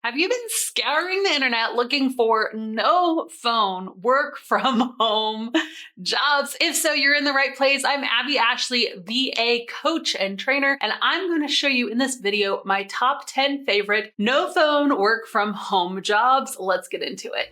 Have you been scouring the internet looking for no phone work from home jobs? If so, you're in the right place. I'm Abbey Ashley, VA coach and trainer, and I'm going to show you in this video my top 10 favorite no phone work from home jobs. Let's get into it.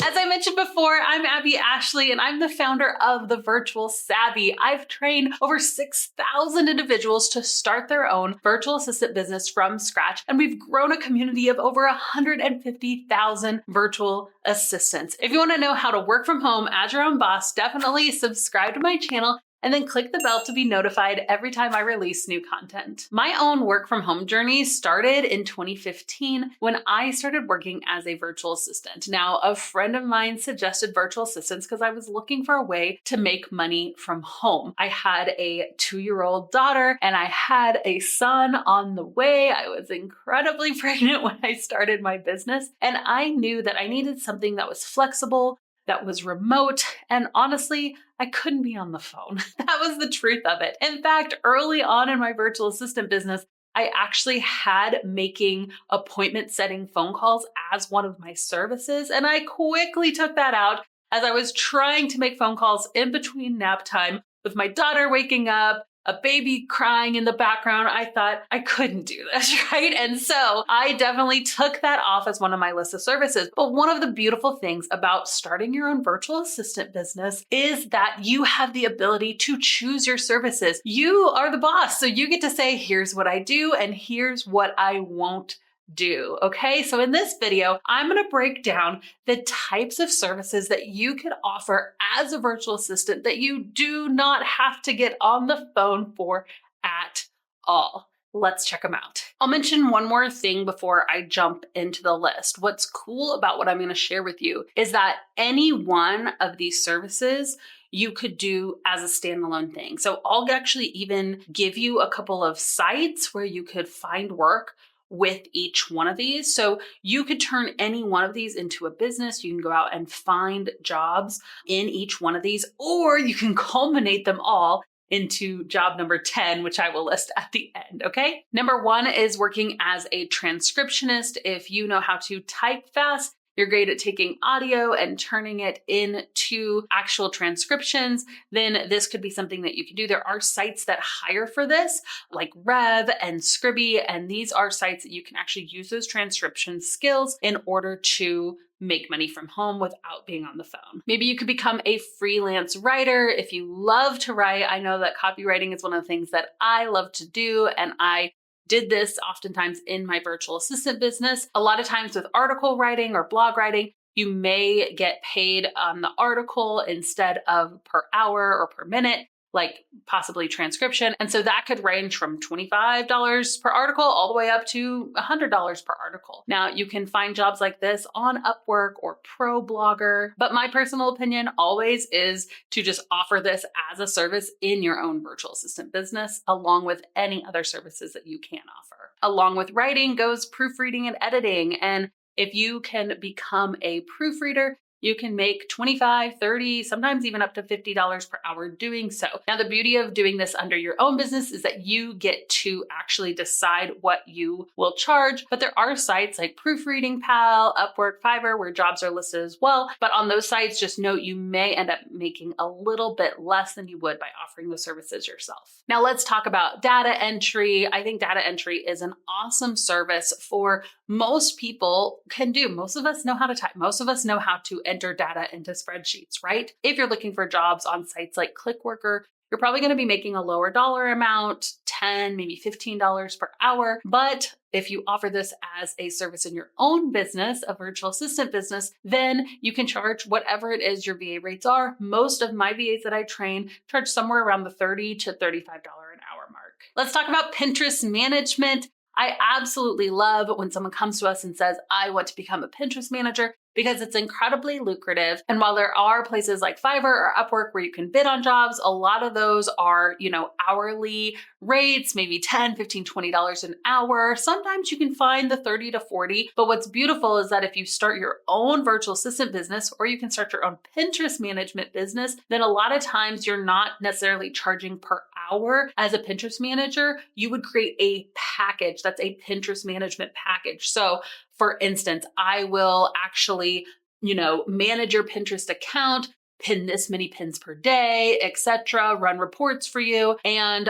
As I mentioned before, I'm Abbey Ashley and I'm the founder of The Virtual Savvy. I've trained over 6,000 individuals to start their own virtual assistant business from scratch, and we've grown a community of over 150,000 virtual assistants. If you want to know how to work from home as your own boss, definitely subscribe to my channel and then click the bell to be notified every time I release new content. My own work from home journey started in 2015 when I started working as a virtual assistant. Now, a friend of mine suggested virtual assistants because I was looking for a way to make money from home. I had a 2-year-old daughter and I had a son on the way. I was incredibly pregnant when I started my business, and I knew that I needed something that was flexible, that was remote, and honestly, I couldn't be on the phone. That was the truth of it. In fact, early on in my virtual assistant business, I actually had making appointment setting phone calls as one of my services, and I quickly took that out as I was trying to make phone calls in between nap time with my daughter waking up, a baby crying in the background. I thought I couldn't do this, right? And so I definitely took that off as one of my list of services. But one of the beautiful things about starting your own virtual assistant business is that you have the ability to choose your services. You are the boss, so you get to say, here's what I do and here's what I won't do. Okay, so in this video, I'm going to break down the types of services that you could offer as a virtual assistant that you do not have to get on the phone for at all. Let's check them out. I'll mention one more thing before I jump into the list. What's cool about what I'm going to share with you is that any one of these services you could do as a standalone thing. So I'll actually even give you a couple of sites where you could find work with each one of these. So you could turn any one of these into a business. You can go out and find jobs in each one of these, or you can culminate them all into job number 10, which I will list at the end, okay? Number 1 is working as a transcriptionist. If you know how to type fast, you're great at taking audio and turning it into actual transcriptions, then this could be something that you can do. There are sites that hire for this, like Rev and Scribby, and these are sites that you can actually use those transcription skills in order to make money from home without being on the phone. Maybe you could become a freelance writer if you love to write. I know that copywriting is one of the things that I love to do, and I did this oftentimes in my virtual assistant business. A lot of times with article writing or blog writing, you may get paid on the article instead of per hour or per minute, like possibly transcription. And so that could range from $25 per article all the way up to $100 per article. Now, you can find jobs like this on Upwork or ProBlogger, but my personal opinion always is to just offer this as a service in your own virtual assistant business, along with any other services that you can offer. Along with writing goes proofreading and editing. And if you can become a proofreader, you can make $25, $30, sometimes even up to $50 per hour doing so. Now, the beauty of doing this under your own business is that you get to actually decide what you will charge. But there are sites like Proofreading Pal, Upwork, Fiverr, where jobs are listed as well. But on those sites, just note you may end up making a little bit less than you would by offering the services yourself. Now, let's talk about data entry. I think data entry is an awesome service for most people can do. Most of us know how to type. Most of us know how to enter data into spreadsheets, right? If you're looking for jobs on sites like ClickWorker, you're probably going to be making a lower dollar amount, $10, maybe $15 per hour. But if you offer this as a service in your own business, a virtual assistant business, then you can charge whatever it is your VA rates are. Most of my VAs that I train charge somewhere around the $30 to $35 an hour mark. Let's talk about Pinterest management. I absolutely love when someone comes to us and says, I want to become a Pinterest manager, because it's incredibly lucrative. And while there are places like Fiverr or Upwork where you can bid on jobs, a lot of those are, hourly rates, maybe $10, $15, $20 an hour. Sometimes you can find the 30 to 40. But what's beautiful is that if you start your own virtual assistant business, or you can start your own Pinterest management business, then a lot of times you're not necessarily charging per hour as a Pinterest manager. You would create a package that's a Pinterest management package. So for instance, I will actually, manage your Pinterest account, pin this many pins per day, etc., run reports for you. And,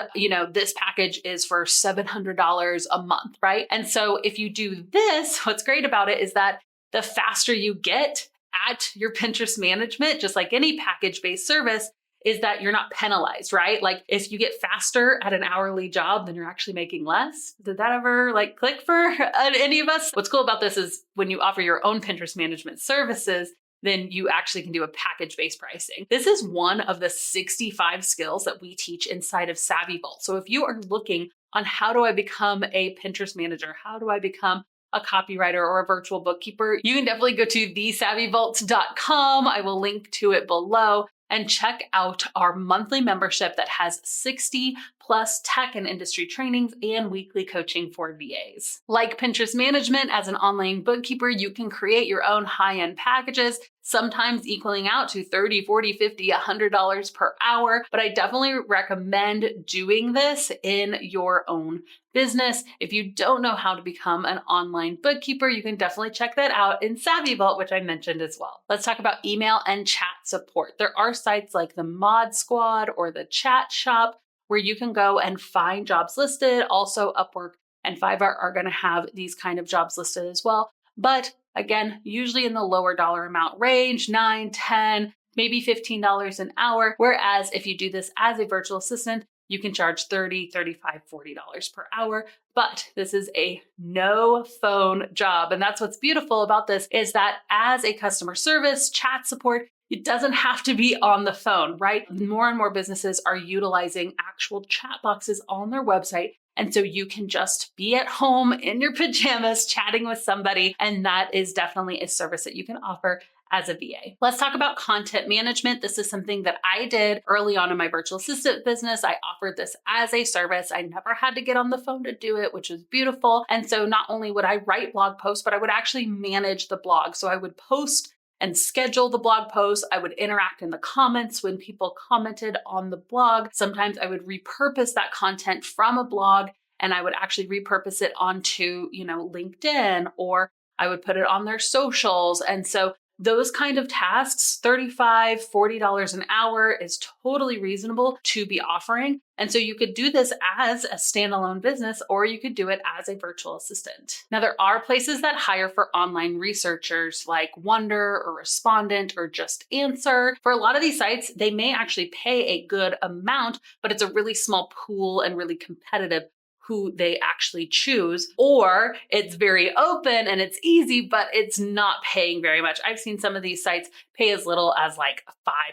this package is for $700 a month, right? And so if you do this, what's great about it is that the faster you get at your Pinterest management, just like any package-based service, is that you're not penalized, right? Like if you get faster at an hourly job, then you're actually making less. Did that ever click for any of us? What's cool about this is when you offer your own Pinterest management services, then you actually can do a package-based pricing. This is one of the 65 skills that we teach inside of Savvy Vault. So if you are looking on how do I become a Pinterest manager, how do I become a copywriter or a virtual bookkeeper, you can definitely go to thesavvyvault.com. I will link to it below. And check out our monthly membership that has 60 plus tech and industry trainings and weekly coaching for VAs. Like Pinterest management, as an online bookkeeper, you can create your own high-end packages, sometimes equaling out to $30, $40, $50, $100 per hour. But I definitely recommend doing this in your own business. If you don't know how to become an online bookkeeper, you can definitely check that out in Savvy Vault, which I mentioned as well. Let's talk about email and chat support. There are sites like the Mod Squad or the Chat Shop where you can go and find jobs listed. Also, Upwork and Fiverr are going to have these kind of jobs listed as well. But again, usually in the lower dollar amount range, $9, $10, maybe $15 an hour. Whereas if you do this as a virtual assistant, you can charge $30, $35, $40 per hour. But this is a no phone job. And that's what's beautiful about this is that as a customer service, chat support, it doesn't have to be on the phone, right? More and more businesses are utilizing actual chat boxes on their website. And so you can just be at home in your pajamas chatting with somebody. And that is definitely a service that you can offer as a VA. Let's talk about content management. This is something that I did early on in my virtual assistant business. I offered this as a service. I never had to get on the phone to do it, which is beautiful. And so not only would I write blog posts, but I would actually manage the blog. So I would post and schedule the blog posts. I would interact in the comments when people commented on the blog. Sometimes I would repurpose that content from a blog and I would actually repurpose it onto, LinkedIn, or I would put it on their socials. And so those kind of tasks, $35, $40 an hour is totally reasonable to be offering. And so you could do this as a standalone business, or you could do it as a virtual assistant. Now, there are places that hire for online researchers like Wonder or Respondent or Just Answer. For a lot of these sites, they may actually pay a good amount, but it's a really small pool and really competitive who they actually choose, or it's very open and it's easy, but it's not paying very much. I've seen some of these sites pay as little as like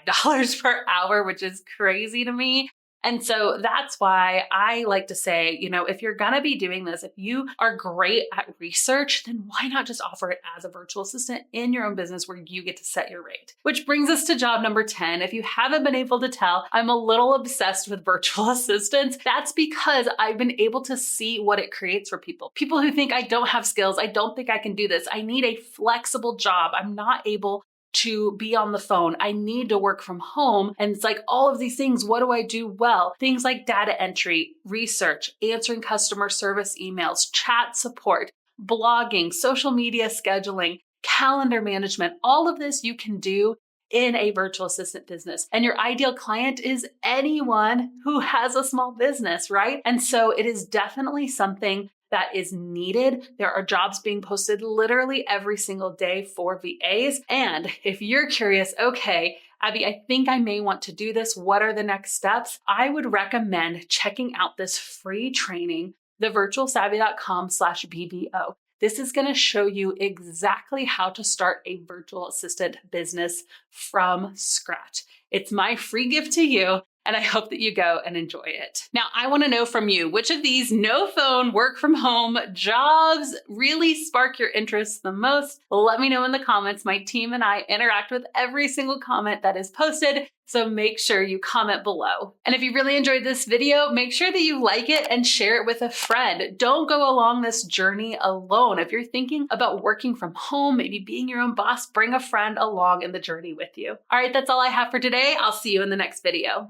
$5 per hour, which is crazy to me. And so that's why I like to say, if you're going to be doing this, if you are great at research, then why not just offer it as a virtual assistant in your own business where you get to set your rate? Which brings us to job number 10. If you haven't been able to tell, I'm a little obsessed with virtual assistants. That's because I've been able to see what it creates for people. People who think I don't have skills, I don't think I can do this. I need a flexible job. I'm not able to be on the phone. I need to work from home. And it's like all of these things, what do I do well? Things like data entry, research, answering customer service emails, chat support, blogging, social media scheduling, calendar management, all of this you can do in a virtual assistant business. And your ideal client is anyone who has a small business, right? And so it is definitely something that is needed. There are jobs being posted literally every single day for VAs. And if you're curious, okay, Abby, I think I may want to do this. What are the next steps? I would recommend checking out this free training, thevirtualsavvy.com/BBO. This is going to show you exactly how to start a virtual assistant business from scratch. It's my free gift to you. and I hope that you go and enjoy it. Now, I want to know from you, which of these no phone, work from home jobs really spark your interest the most? Let me know in the comments. My team and I interact with every single comment that is posted, so make sure you comment below. And if you really enjoyed this video, make sure that you like it and share it with a friend. Don't go along this journey alone. If you're thinking about working from home, maybe being your own boss, bring a friend along in the journey with you. All right, that's all I have for today. I'll see you in the next video.